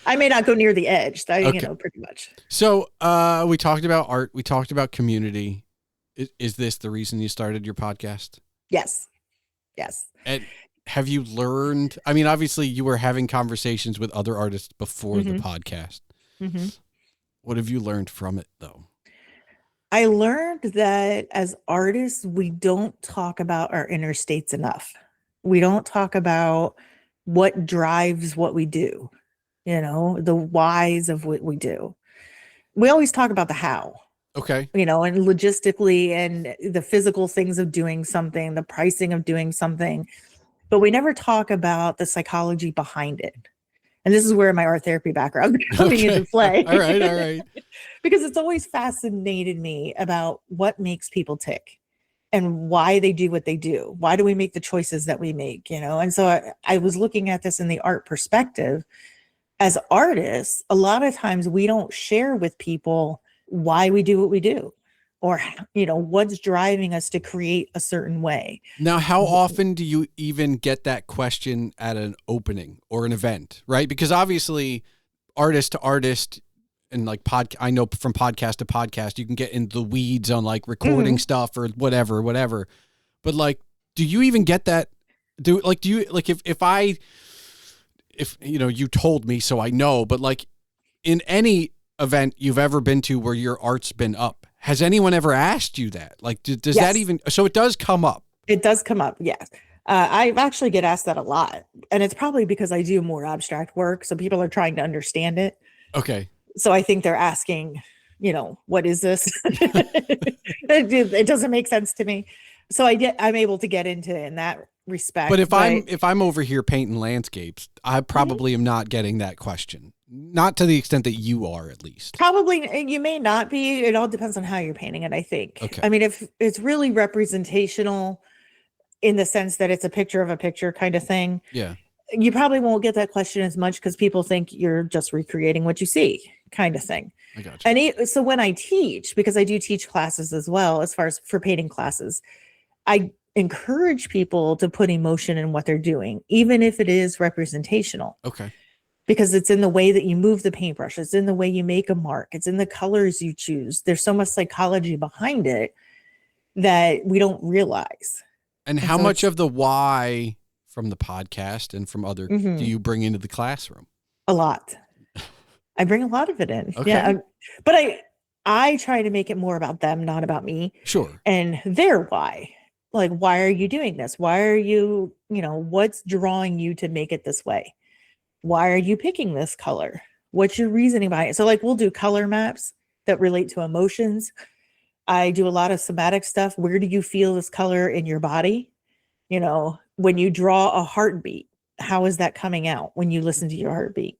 I may not go near the edge. Pretty much. So we talked about art. We talked about community. Is this the reason you started your podcast? Yes. And have you learned? I mean, obviously, you were having conversations with other artists before the podcast. Mm-hmm. What have you learned from it, though? I learned that as artists, we don't talk about our inner states enough. We don't talk about what drives what we do, the whys of what we do. We always talk about the how. Okay. And logistically and the physical things of doing something, the pricing of doing something, but we never talk about the psychology behind it. And this is where my art therapy background coming into play. All right. Because it's always fascinated me about what makes people tick and why they do what they do. Why do we make the choices that we make, And so I was looking at this in the art perspective. As artists, a lot of times we don't share with people why we do what we do or, what's driving us to create a certain way. Now, how often do you even get that question at an opening or an event, right? Because obviously artist to artist and like I know from podcast to podcast, you can get in the weeds on like recording stuff or whatever. But like, do you even get that? If you told me, so I know, but like in any event you've ever been to where your art's been up, has anyone ever asked you that? Like, does that even, so it does come up? It does come up. Yes. I actually get asked that a lot, and it's probably because I do more abstract work. So people are trying to understand it. Okay. So I think they're asking, what is this? It doesn't make sense to me. So I'm able to get into it in that respect. But if I'm over here painting landscapes, I probably am not getting that question. Not to the extent that you are, at least. Probably you may not be. It all depends on how you're painting it, I think. Okay. I mean, if it's really representational in the sense that it's a picture of a picture kind of thing, you probably won't get that question as much because people think you're just recreating what you see kind of thing. I got you. And so when I teach, because I do teach classes as well, as far as for painting classes, I encourage people to put emotion in what they're doing, even if it is representational. Okay. Because it's in the way that you move the paintbrush. It's in the way you make a mark. It's in the colors you choose. There's so much psychology behind it that we don't realize. And how much of the why from the podcast and from other do you bring into the classroom? A lot. I bring a lot of it in. Okay. Yeah. But I try to make it more about them, not about me. Sure. And their why. Like, why are you doing this? Why are you, what's drawing you to make it this way? Why are you picking this color? What's your reasoning behind it? So like we'll do color maps that relate to emotions. I do a lot of somatic stuff. Where do you feel this color in your body? When you draw a heartbeat, how is that coming out when you listen to your heartbeat,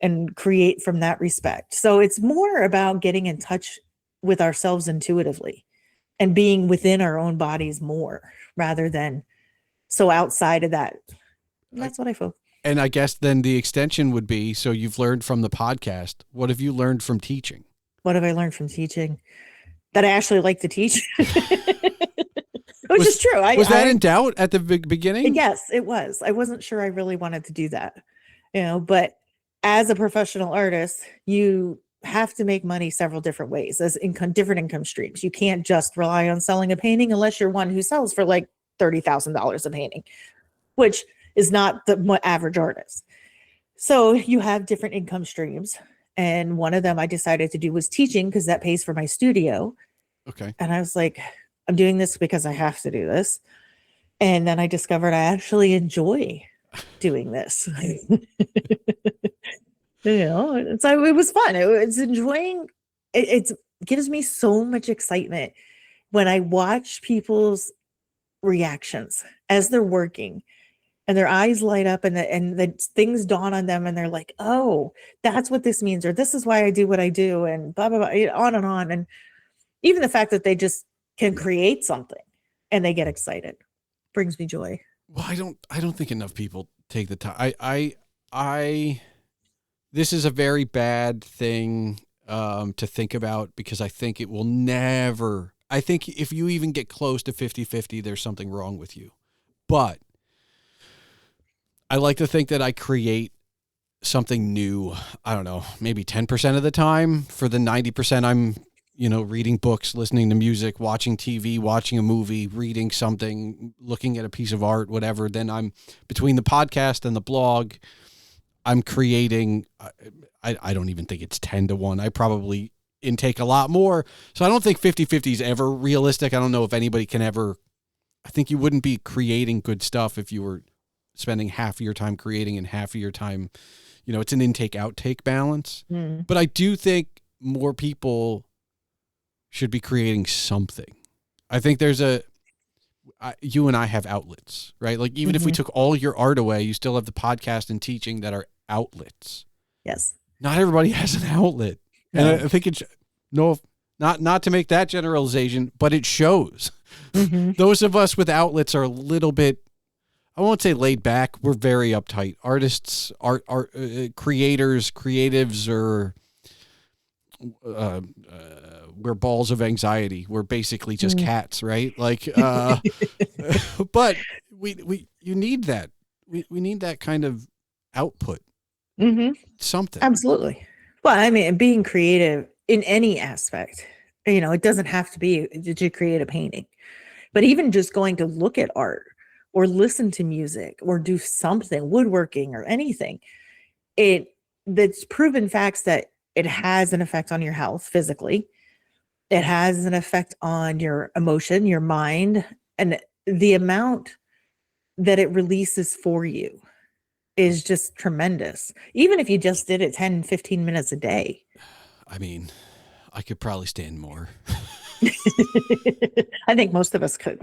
and create from that respect? So it's more about getting in touch with ourselves intuitively and being within our own bodies more rather than so outside of that. And that's what I feel. And I guess then the extension would be, so you've learned from the podcast. What have you learned from teaching? What have I learned from teaching? That I actually like to teach. Which is true. Was that in doubt at the beginning? Yes, it was. I wasn't sure I really wanted to do that. But as a professional artist, you have to make money several different ways, as different income streams. You can't just rely on selling a painting unless you're one who sells for like $30,000 a painting, which is not the average artist. So you have different income streams. And one of them I decided to do was teaching, because that pays for my studio. Okay. And I was like, I'm doing this because I have to do this. And then I discovered I actually enjoy doing this. So it was fun. It's enjoying. It gives me so much excitement when I watch people's reactions as they're working. And their eyes light up, and the things dawn on them, and they're like, oh, that's what this means, or this is why I do what I do, and blah, blah, blah, on and on. And even the fact that they just can create something and they get excited brings me joy. Well, I don't think enough people take the time. This is a very bad thing to think about, because I think it will never, I think if you even get close to 50-50, there's something wrong with you. But I like to think that I create something new, I don't know, maybe 10% of the time. For the 90%, I'm, reading books, listening to music, watching TV, watching a movie, reading something, looking at a piece of art, whatever. Then I'm, between the podcast and the blog, I'm creating, I don't even think it's 10-1. I probably intake a lot more. So I don't think 50-50 is ever realistic. I don't know if anybody can ever, I think you wouldn't be creating good stuff if you were spending half of your time creating and half of your time, it's an intake outtake balance. But I do think more people should be creating something. I think there's you and I have outlets, right? Like even if we took all your art away, you still have the podcast and teaching that are outlets. Yes. Not everybody has an outlet. No. And I think it's not to make that generalization, but it shows. Those of us with outlets are a little bit, I won't say laid back. We're very uptight. Artists, creators, creatives are, we're balls of anxiety. We're basically just cats, right? Like, but you need that. We need that kind of output. Something. Absolutely. Well, I mean, being creative in any aspect, it doesn't have to be to create a painting, but even just going to look at art, or listen to music, or do something, woodworking or anything. That's proven facts that it has an effect on your health physically. It has an effect on your emotion, your mind, and the amount that it releases for you is just tremendous. Even if you just did it 10, 15 minutes a day. I mean, I could probably stand more. I think most of us could,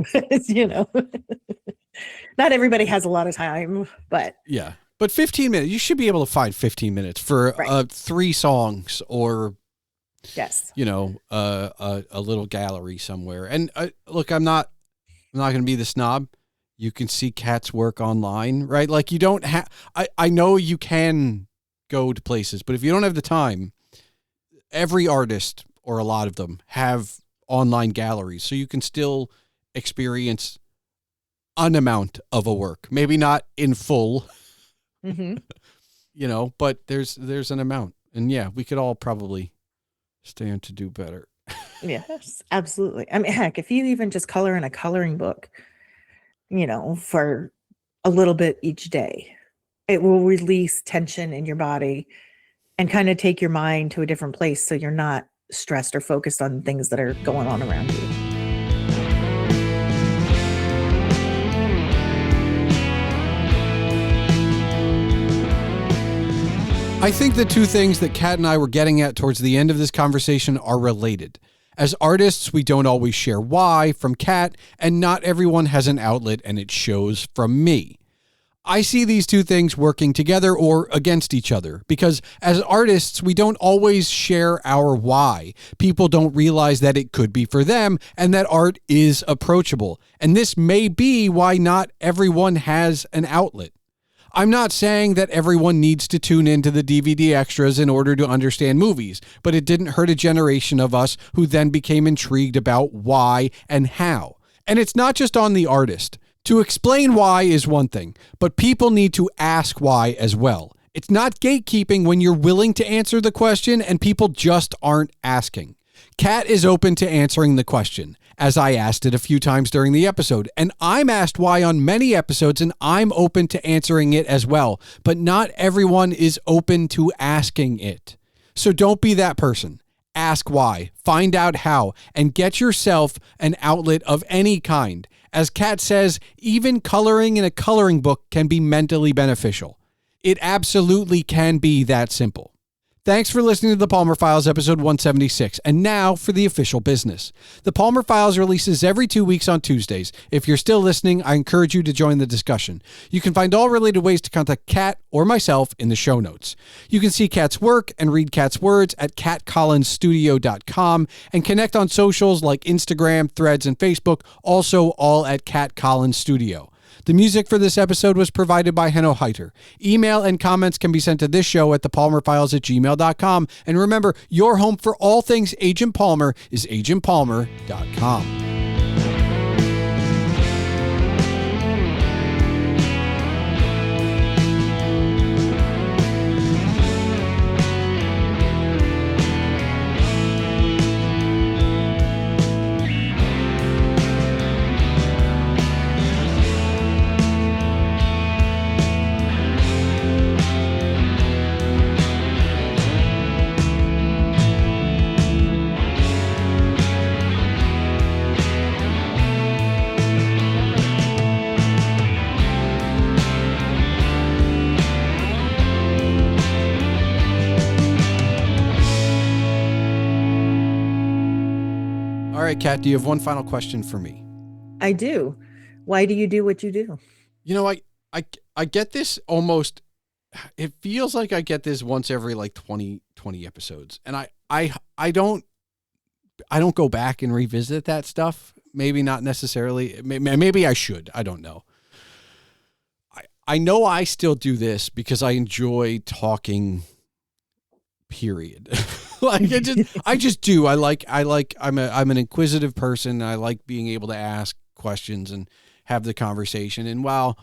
not everybody has a lot of time, but yeah, but 15 minutes, you should be able to find 15 minutes for 3 songs, or yes, a little gallery somewhere. And look, I'm not going to be the snob. You can see Kat's work online, right? Like you don't have, I know you can go to places, but if you don't have the time, every artist, or a lot of them, have online galleries, so you can still experience an amount of a work, maybe not in full, Mm-hmm. but there's an amount. And yeah, we could all probably stand to do better. Yes, absolutely. I mean, heck, if you even just color in a coloring book, for a little bit each day, it will release tension in your body and kind of take your mind to a different place so you're not stressed or focused on things that are going on around you. I think the two things that Kat and I were getting at towards the end of this conversation are related. As artists, we don't always share why from Kat, and not everyone has an outlet, and it shows from me. I see these two things working together or against each other because as artists, we don't always share our why. People don't realize that it could be for them and that art is approachable. And this may be why not everyone has an outlet. I'm not saying that everyone needs to tune into the DVD extras in order to understand movies, but it didn't hurt a generation of us who then became intrigued about why and how. And it's not just on the artist. To explain why is one thing, but people need to ask why as well. It's not gatekeeping when you're willing to answer the question and people just aren't asking. Kat is open to answering the question, as I asked it a few times during the episode, and I'm asked why on many episodes, and I'm open to answering it as well, but not everyone is open to asking it. So don't be that person. Ask why, find out how, and get yourself an outlet of any kind. As Kat says, even coloring in a coloring book can be mentally beneficial. It absolutely can be that simple. Thanks for listening to the Palmer Files, episode 176. And now for the official business. The Palmer Files releases every 2 weeks on Tuesdays. If you're still listening, I encourage you to join the discussion. You can find all related ways to contact Kat or myself in the show notes. You can see Kat's work and read Kat's words at katcollinsstudio.com and connect on socials like Instagram, Threads, and Facebook, also all at Kat Collins Studio. The music for this episode was provided by Henno Heitur. Email and comments can be sent to this show at thepalmerfiles@gmail.com. And remember, your home for all things Agent Palmer is agentpalmer.com. All right, Kat, do you have one final question for me? I do. Why do you do what you do? I get this almost, it feels like I get this once every like 20 episodes. And I don't go back and revisit that stuff. Maybe not necessarily. Maybe I should. I don't know. I know I still do this because I enjoy talking, period. I just do. I'm an inquisitive person. I like being able to ask questions and have the conversation. And while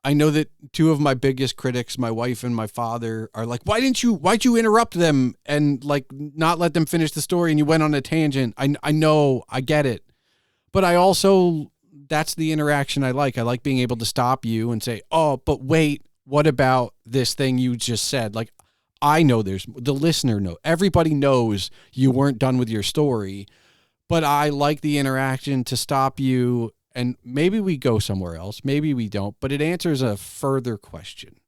I know that two of my biggest critics, my wife and my father, are like, why'd you interrupt them and like not let them finish the story and you went on a tangent? I know, I get it. But I also, that's the interaction I like. I like being able to stop you and say, oh, but wait, what about this thing you just said? Like, I know the listener knows, everybody knows you weren't done with your story, but I like the interaction to stop you, and maybe we go somewhere else, maybe we don't, but it answers a further question.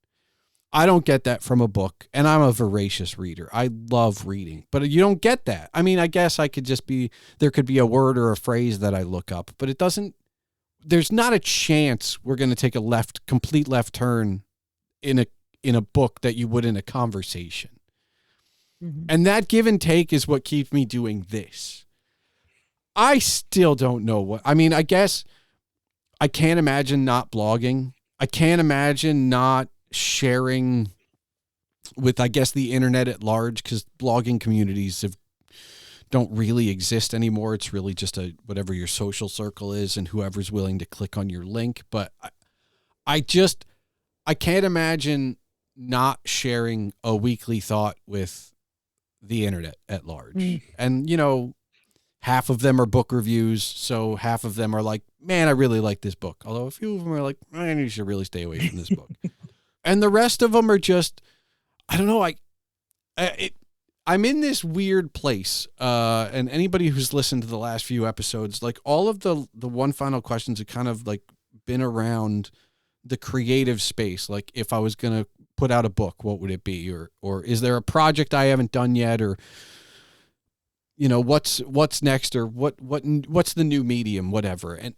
I don't get that from a book, and I'm a voracious reader. I love reading, but you don't get that. I mean, I guess there could be a word or a phrase that I look up, but there's not a chance we're going to take a complete left turn in a book that you would in a conversation. Mm-hmm. And that give and take is what keeps me doing this. I still don't know I guess I can't imagine not blogging. I can't imagine not sharing with, I guess, the internet at large, because blogging communities have don't really exist anymore. It's really just whatever your social circle is and whoever's willing to click on your link. But I can't imagine not sharing a weekly thought with the internet at large. And, half of them are book reviews. So half of them are like, man, I really like this book. Although a few of them are like, man, you should really stay away from this book. And the rest of them are just, I don't know. I'm in this weird place. And anybody who's listened to the last few episodes, like all of the one final questions have kind of like been around the creative space. Like if I was going to put out a book, what would it be? Or is there a project I haven't done yet? Or, what's next, or what's the new medium, whatever. And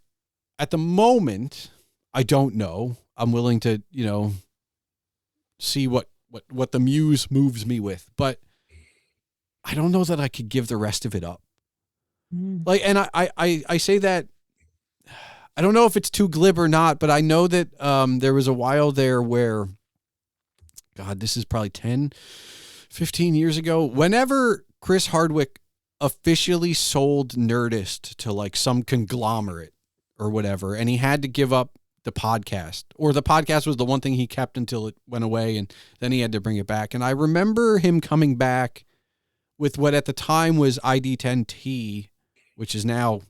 at the moment, I don't know. I'm willing to, see what the muse moves me with, but I don't know that I could give the rest of it up. Like, and I say that, I don't know if it's too glib or not, but I know that there was a while there where, God, this is probably 10, 15 years ago, whenever Chris Hardwick officially sold Nerdist to like some conglomerate or whatever, and he had to give up the podcast, or the podcast was the one thing he kept until it went away, and then he had to bring it back. And I remember him coming back with what at the time was ID10T, which is now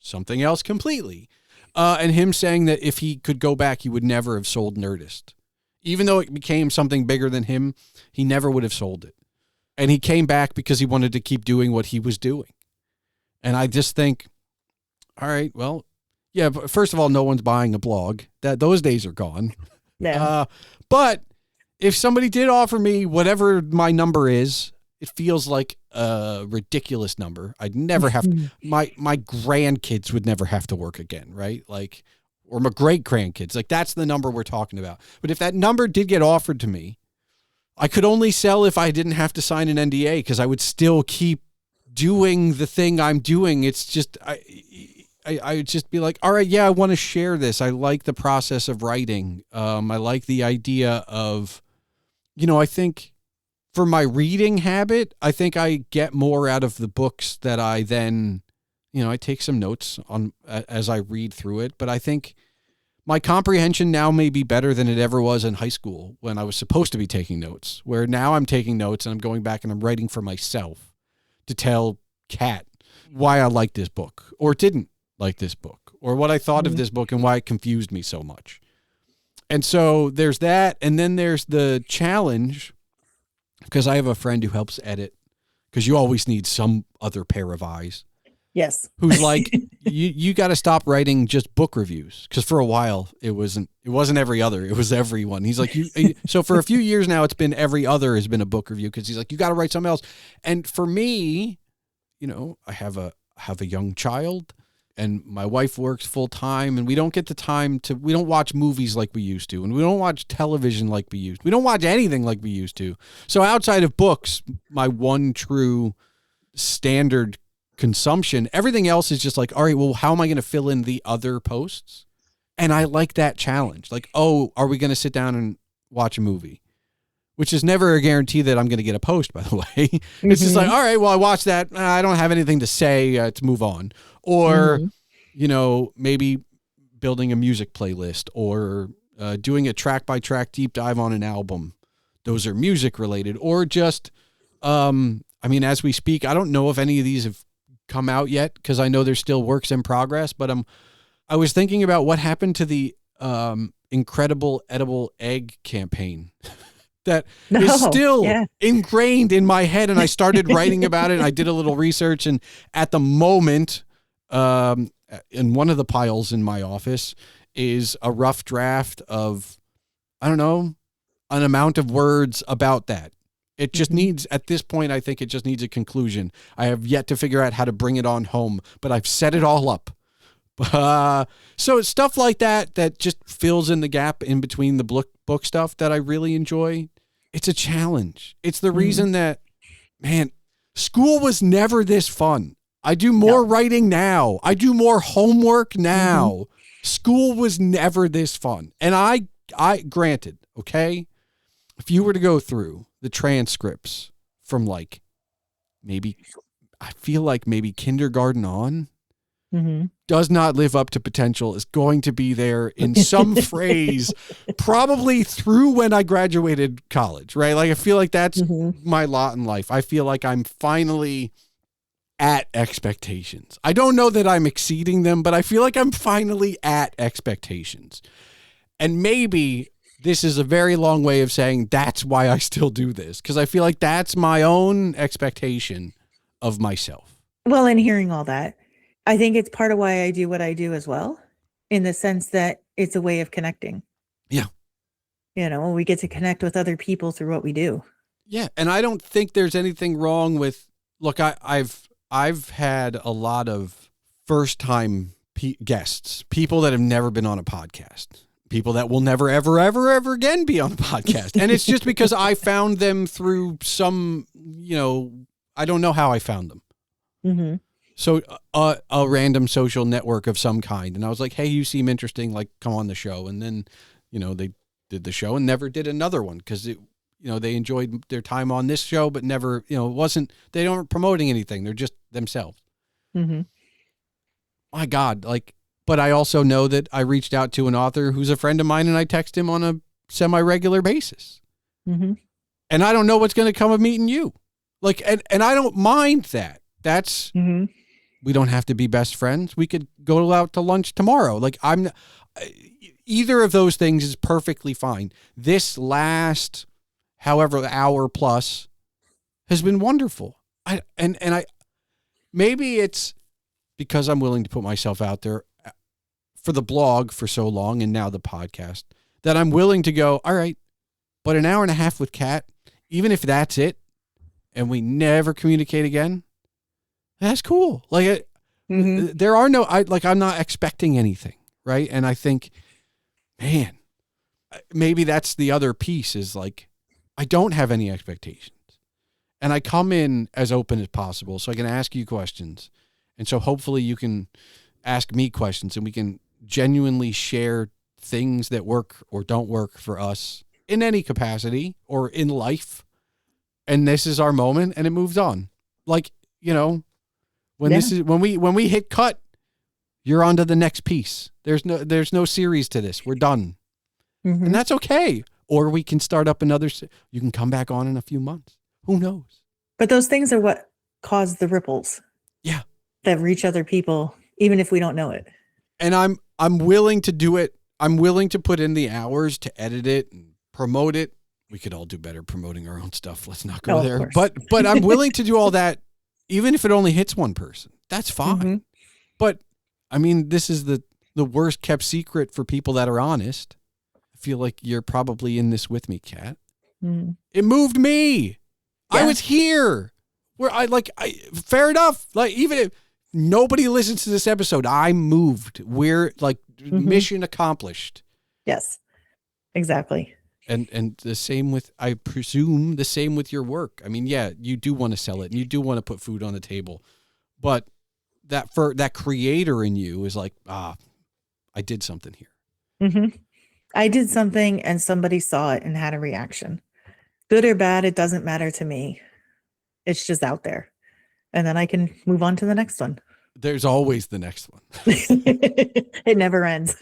something else completely. And him saying that if he could go back, he would never have sold Nerdist. Even though it became something bigger than him, he never would have sold it. And he came back because he wanted to keep doing what he was doing. And I just think, all right, well, yeah, but first of all, no one's buying a blog. Those days are gone. Yeah. But if somebody did offer me whatever my number is, it feels like a ridiculous number. I'd never have my grandkids would never have to work again, right? Like, or my great grandkids. Like, that's the number we're talking about. But if that number did get offered to me, I could only sell if I didn't have to sign an NDA, because I would still keep doing the thing I'm doing. It's just I would just be like, all right, yeah, I want to share this. I like the process of writing. I like the idea of, I think for my reading habit, I think I get more out of the books that I then, I take some notes on as I read through it. But I think my comprehension now may be better than it ever was in high school when I was supposed to be taking notes, where now I'm taking notes and I'm going back and I'm writing for myself to tell Kat why I liked this book or didn't like this book, or what I thought of this book and why it confused me so much. And so there's that. And then there's the challenge, because I have a friend who helps edit, because you always need some other pair of eyes. Yes. Who's like, you got to stop writing just book reviews. Because for a while it wasn't every other, it was everyone. He's like, so for a few years now, it's been every other has been a book review. Because he's like, you got to write something else. And for me, I have a young child, and my wife works full time, and we don't get the time we don't watch movies like we used to, and we don't watch television like we used to. We don't watch anything like we used to. So outside of books, my one true standard consumption, everything else is just like, all right, well, how am I going to fill in the other posts? And I like that challenge. Like, oh, are we going to sit down and watch a movie? Which is never a guarantee that I'm going to get a post, by the way. It's just like, all right, well, I watched that. I don't have anything to say to move on. Or, maybe building a music playlist, or doing a track by track deep dive on an album. Those are music related. Or just, as we speak, I don't know if any of these have come out yet, because I know there's still works in progress, but I was thinking about what happened to the Incredible Edible Egg campaign. That is still ingrained in my head. And I started writing about it, and I did a little research. And at the moment, in one of the piles in my office is a rough draft of, I don't know, an amount of words about that. It just needs, at this point, I think it just needs a conclusion. I have yet to figure out how to bring it on home, but I've set it all up. So it's stuff like that just fills in the gap in between the book stuff that I really enjoy. It's a challenge. It's the reason that, man, school was never this fun. I do more writing now. I do more homework now. School was never this fun. And I granted, okay, if you were to go through the transcripts from like maybe, I feel like maybe kindergarten on Mm-hmm. does not live up to potential is going to be there in some phrase, probably through when I graduated college, right? Like, I feel like that's my lot in life. I feel like I'm finally at expectations. I don't know that I'm exceeding them, but I feel like I'm finally at expectations. And maybe this is a very long way of saying that's why I still do this, because I feel like that's my own expectation of myself. Well, and hearing all that, I think it's part of why I do what I do as well, in the sense that it's a way of connecting. Yeah. We get to connect with other people through what we do. Yeah. And I don't think there's anything wrong with, look, I've had a lot of first time guests, people that have never been on a podcast, people that will never, ever, ever, ever again be on a podcast. And it's just because I found them through some, I don't know how I found them. Mm-hmm. So a random social network of some kind. And I was like, hey, you seem interesting. Like, come on the show. And then, they did the show and never did another one because they enjoyed their time on this show, but never, they aren't promoting anything. They're just themselves. Mm-hmm. My God. But I also know that I reached out to an author who's a friend of mine and I text him on a semi-regular basis. Mm-hmm. And I don't know what's going to come of meeting you. And I don't mind that. That's, we don't have to be best friends. We could go out to lunch tomorrow. Either of those things is perfectly fine. This last, however, hour plus has been wonderful. Maybe it's because I'm willing to put myself out there for the blog for so long and now the podcast that I'm willing to go, all right, but an hour and a half with Kat, even if that's it and we never communicate again, that's cool. There are no, I'm not expecting anything. Right. And I think, man, maybe that's the other piece is I don't have any expectations and I come in as open as possible so I can ask you questions. And so hopefully you can ask me questions and we can genuinely share things that work or don't work for us in any capacity or in life. And this is our moment and it moves on. When we hit cut, you're on to the next piece. There's no series to this. We're done. Mm-hmm. And that's okay. Or we can start up another. You can come back on in a few months. Who knows? But those things are what cause the ripples. Yeah. That reach other people, even if we don't know it. And I'm willing to do it. I'm willing to put in the hours to edit it and promote it. We could all do better promoting our own stuff. Let's not go there. But I'm willing to do all that, even if it only hits one person. That's fine. Mm-hmm. But I mean, this is the worst kept secret for people that are honest. I feel like you're probably in this with me, Kat. Mm. It moved me. Yeah. I was here. Fair enough. Even if nobody listens to this episode, I moved. We're mission accomplished. Yes, exactly. And the same with, I presume, the same with your work. I mean, yeah, you do want to sell it and you do want to put food on the table, but that creator in you is I did something here. Mm-hmm. I did something and somebody saw it and had a reaction. Good or bad, it doesn't matter to me. It's just out there. And then I can move on to the next one. There's always the next one. It never ends.